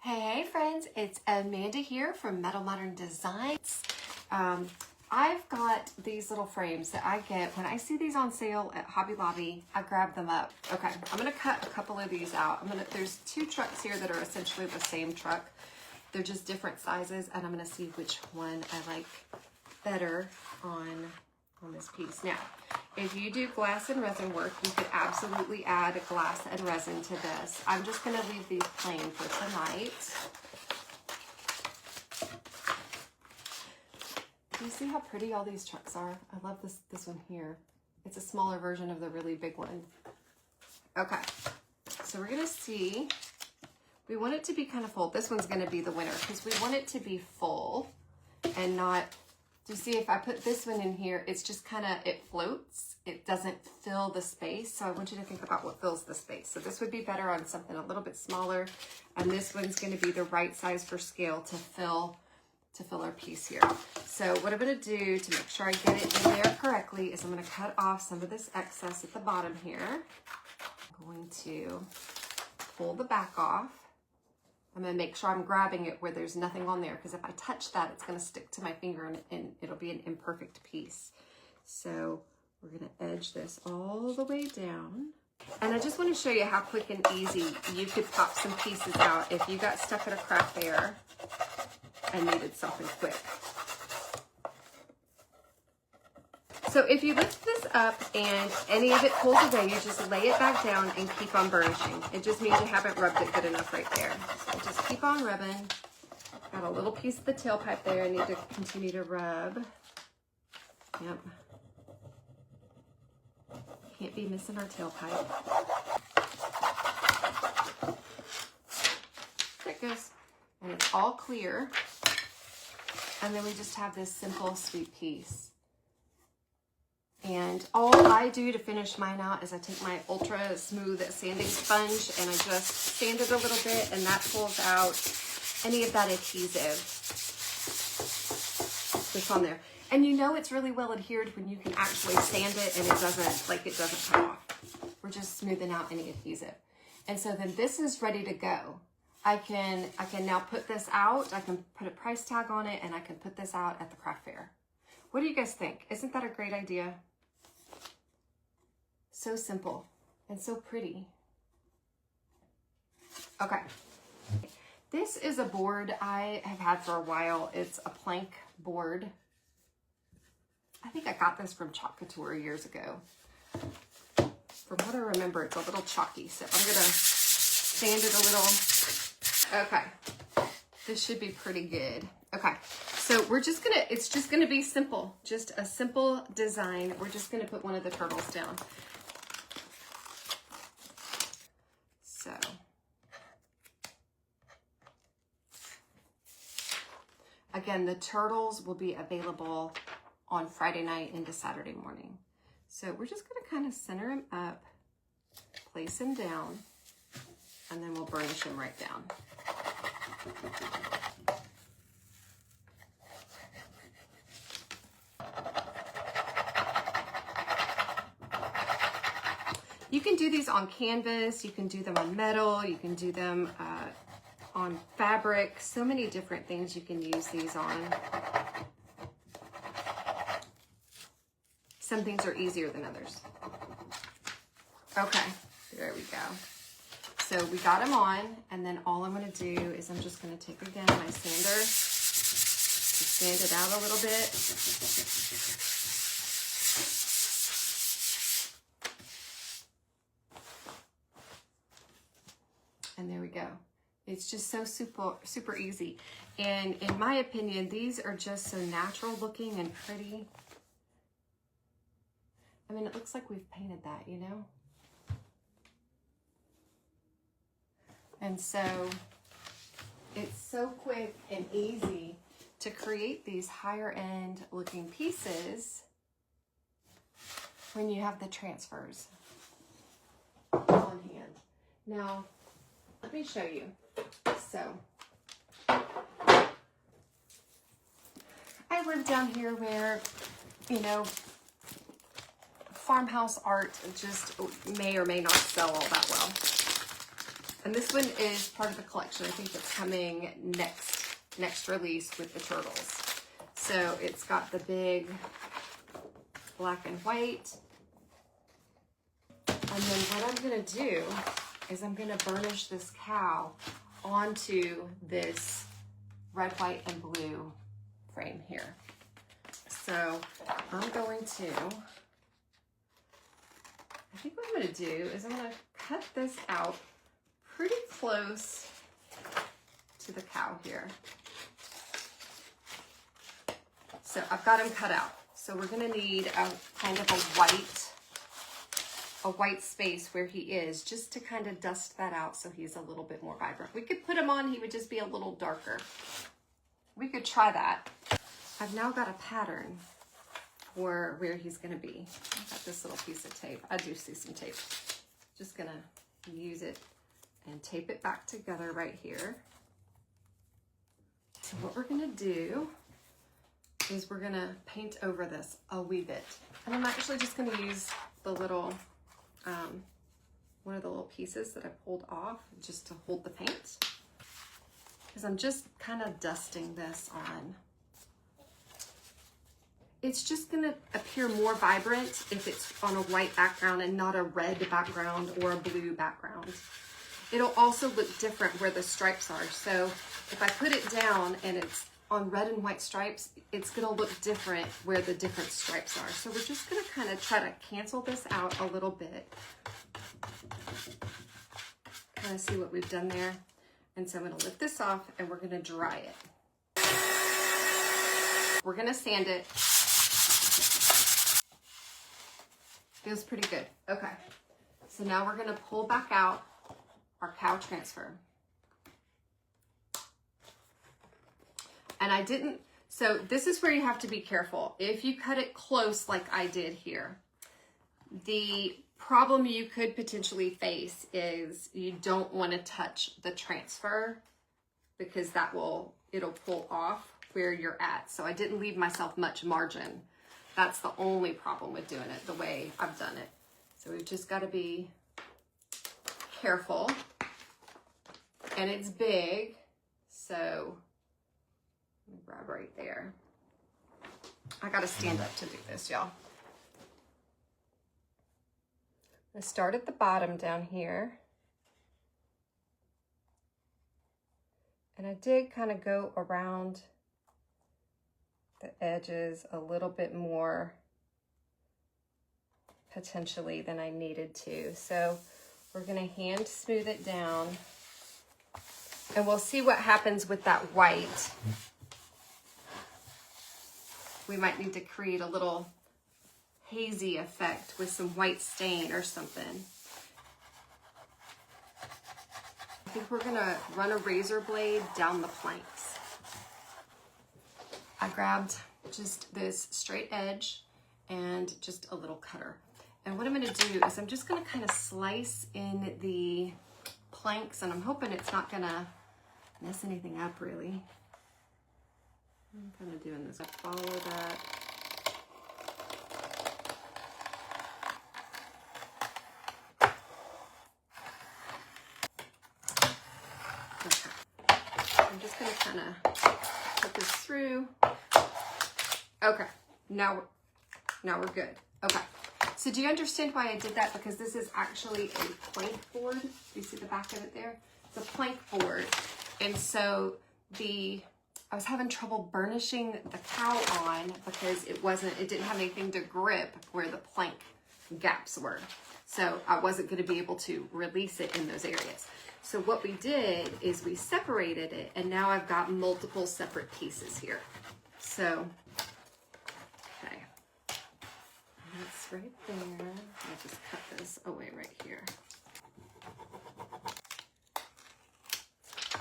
Hey friends, it's Amanda here from Mettle Modern Design. I've got these little frames that I get when I see these on sale at Hobby Lobby. I grab them up. Okay, I'm gonna cut a couple of these out. There's two trucks here that are essentially the same truck. They're just different sizes, and I'm gonna see which one I like better on this piece. Now, if you do glass and resin work, you could absolutely add glass and resin to this. I'm just gonna leave these plain for tonight. Do you see how pretty all these trucks are? I love this one here. It's a smaller version of the really big one. Okay, so we're gonna see, we want it to be kind of full. This one's gonna be the winner because we want it to be full and not, do you see if I put this one in here, it's just kind of, it floats. It doesn't fill the space. So I want you to think about what fills the space. So this would be better on something a little bit smaller. And this one's going to be the right size for scale to fill our piece here. So what I'm going to do to make sure I get it in there correctly is I'm going to cut off some of this excess at the bottom here. I'm going to pull the back off. I'm going to make sure I'm grabbing it where there's nothing on there, because if I touch that, it's going to stick to my finger and it'll be an imperfect piece. So we're going to edge this all the way down. And I just want to show you how quick and easy you could pop some pieces out if you got stuck at a craft fair and needed something quick. So if you lift this up and any of it pulls away, you just lay it back down and keep on burnishing. It just means you haven't rubbed it good enough right there. So just keep on rubbing. Got a little piece of the tailpipe there I need to continue to rub. Yep. Can't be missing our tailpipe. There it goes. And it's all clear. And then we just have this simple, sweet piece. And all I do to finish mine out is I take my ultra smooth sanding sponge and I just sand it a little bit, and that pulls out any of that adhesive that's on there. And you know it's really well adhered when you can actually sand it and it doesn't come off. We're just smoothing out any adhesive. And so then this is ready to go. I can now put this out. I can put a price tag on it, and I can put this out at the craft fair. What do you guys think? Isn't that a great idea? So simple and so pretty. Okay. This is a board I have had for a while. It's a plank board. I think I got this from Chalk Couture years ago. From what I remember, it's a little chalky, so I'm gonna sand it a little. Okay, this should be pretty good. Okay, so it's just gonna be simple, just a simple design. We're just gonna put one of the turtles down. So, again, the turtles will be available on Friday night into Saturday morning. So we're just gonna kind of center him up, place him down, and then we'll burnish him right down. You can do these on canvas, you can do them on metal, you can do them on fabric, so many different things you can use these on. Some things are easier than others. Okay, there we go. So we got them on, and then all I'm gonna do is I'm just gonna take again my sander, just sand it out a little bit. And there we go. It's just so super easy. And in my opinion, these are just so natural looking and pretty. I mean, it looks like we've painted that, you know? And so it's so quick and easy to create these higher end looking pieces when you have the transfers on hand. Now, let me show you. So, I live down here where, you know, farmhouse art just may or may not sell all that well. And this one is part of the collection. I think it's coming next release with the turtles. So it's got the big black and white. And then what I'm gonna do is I'm gonna burnish this cow onto this red, white, and blue frame here. So I'm going to, I think what I'm gonna do is I'm gonna cut this out pretty close to the cow here. So I've got him cut out. So we're gonna need a kind of a white space where he is, just to kind of dust that out so he's a little bit more vibrant. We could put him on, he would just be a little darker. We could try that. I've now got a pattern for where he's gonna be. I've got this little piece of tape. I do see some tape. Just gonna use it and tape it back together right here. So what we're gonna do is we're gonna paint over this a wee bit. And I'm actually just gonna use the little, one of the little pieces that I pulled off just to hold the paint. Because I'm just kind of dusting this on. It's just gonna appear more vibrant if it's on a white background and not a red background or a blue background. It'll also look different where the stripes are. So if I put it down and it's on red and white stripes, it's gonna look different where the different stripes are. So we're just gonna kind of try to cancel this out a little bit. Kind of see what we've done there. And so I'm gonna lift this off and we're gonna dry it. We're gonna sand it. Feels pretty good. Okay. So now we're gonna pull back out our cow transfer. And I didn't, so this is where you have to be careful. If you cut it close like I did here, the problem you could potentially face is you don't want to touch the transfer because it'll pull off where you're at. So I didn't leave myself much margin. That's the only problem with doing it the way I've done it. So we've just got to be careful. And it's big, so let me grab right there. I got to stand up to do this, y'all. I'm going to start at the bottom down here. And I did kind of go around the edges a little bit more potentially than I needed to. So we're going to hand smooth it down and we'll see what happens with that white. We might need to create a little hazy effect with some white stain or something. I think we're gonna run a razor blade down the planks. I grabbed just this straight edge and just a little cutter. And what I'm gonna do is I'm just gonna kind of slice in the planks, and I'm hoping it's not gonna mess anything up really. I'm kind of doing this. I follow that. Okay. I'm just going to kind of put this through. Okay. Now we're good. Okay. So do you understand why I did that? Because this is actually a plank board. Do you see the back of it there? It's a plank board. And so I was having trouble burnishing the cow on because it didn't have anything to grip where the plank gaps were. So I wasn't going to be able to release it in those areas. So what we did is we separated it, and now I've got multiple separate pieces here. So, okay. That's right there. I'll just cut this away right here.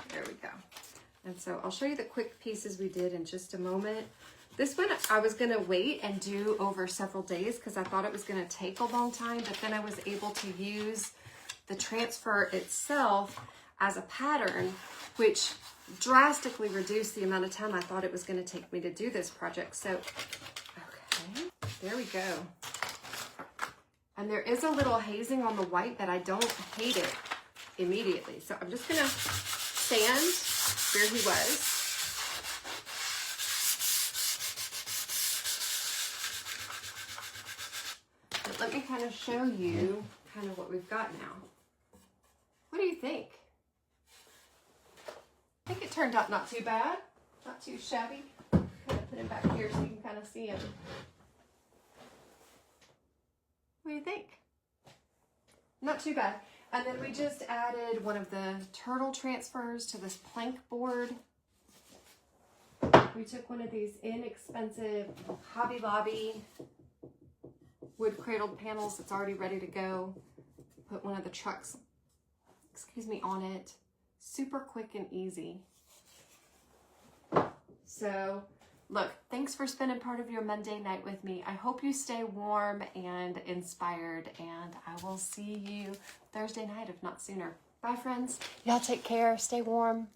There we go. And so I'll show you the quick pieces we did in just a moment. This one I was gonna wait and do over several days because I thought it was gonna take a long time, but then I was able to use the transfer itself as a pattern, which drastically reduced the amount of time I thought it was gonna take me to do this project. So, okay, there we go. And there is a little hazing on the white, but I don't hate it. immediately. So I'm just gonna sand where he was. But let me kind of show you kind of what we've got now. What do you think? I think it turned out not too bad, not too shabby. Kind of put him back here so you can kind of see him. What do you think? Not too bad. And then we just added one of the turtle transfers to this plank board. We took one of these inexpensive Hobby Lobby wood cradled panels that's already ready to go. Put one of the trucks, on it. Super quick and easy. So, look, thanks for spending part of your Monday night with me. I hope you stay warm and inspired, and I will see you Thursday night, if not sooner. Bye, friends. Y'all take care. Stay warm.